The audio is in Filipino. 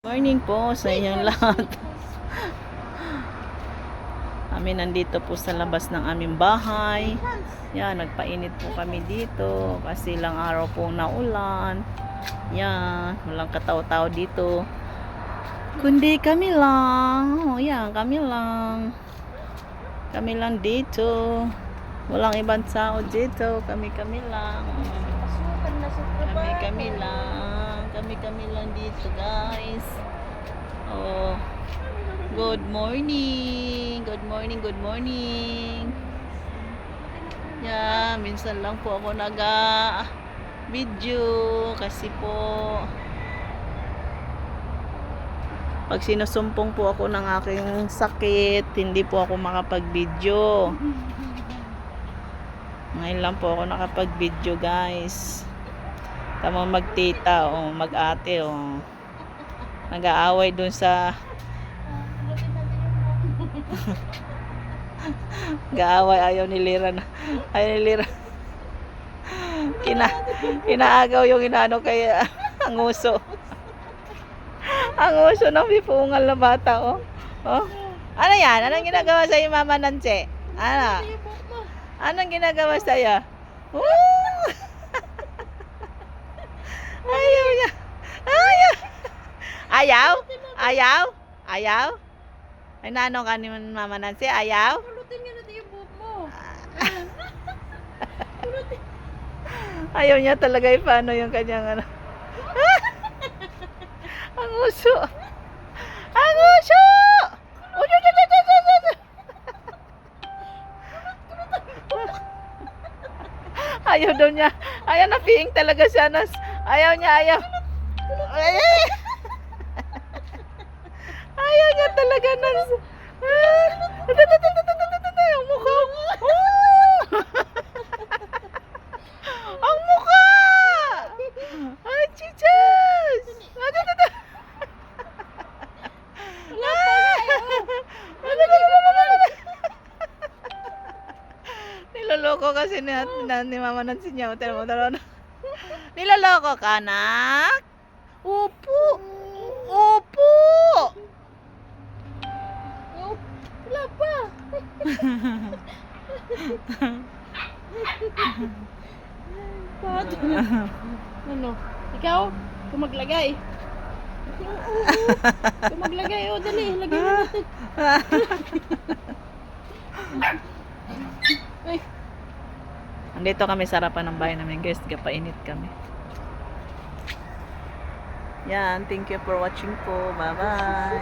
Morning po sa inyong lahat. Kami nandito po sa labas ng aming bahay. Yan, nagpainit po kami dito kasi ilang araw po naulan. Yan, walang katao-tao dito. Kundi kami lang. Oh, yan, kami lang. Kami lang dito. Walang ibang tao dito. Kami lang. Kami lang. Kami lang dito, guys. Oh. Good morning. Good morning. Yeah, minsan lang po ako video kasi po pag sinusumpong po ako ng aking sakit, hindi po ako makapag-video. Ngayon lang po ako nakapag-video, guys. Tama magtita o mag-ate o nag-aaway dun sa gaaway, ayaw ni Lira inaagaw yung inaano kay ang uso ng pipungal na bata. Oh, ano yan? Anong ginagawa sa'yo, Mama Nancy? Anong ginagawa sa'yo? Ayaw niya. Ayaw? Ay, nano ka ni Mama Nancy? Ayaw? Kulutin nga natin yung buhok mo. Ayaw niya talaga paano yung kanyang ano. Ang uso. Ayaw daw niya. Ayaw na piing talaga siya. Ayaw niya. Ayaw niya talaga ang mukha. Ang mukha! Ay, chichas! Niloloko kasi ni Mama Nancy niya. Niloloko ka, anak? Upo! Wala pa. Pato na. Ano? Ikaw? Kumaglagay. Kumaglagay. O, dali. Lagay na natin. Ay. Andito kami sa harapan ng bahay namin, guys. Gapainit kami. Yan. Thank you for watching po. Bye-bye.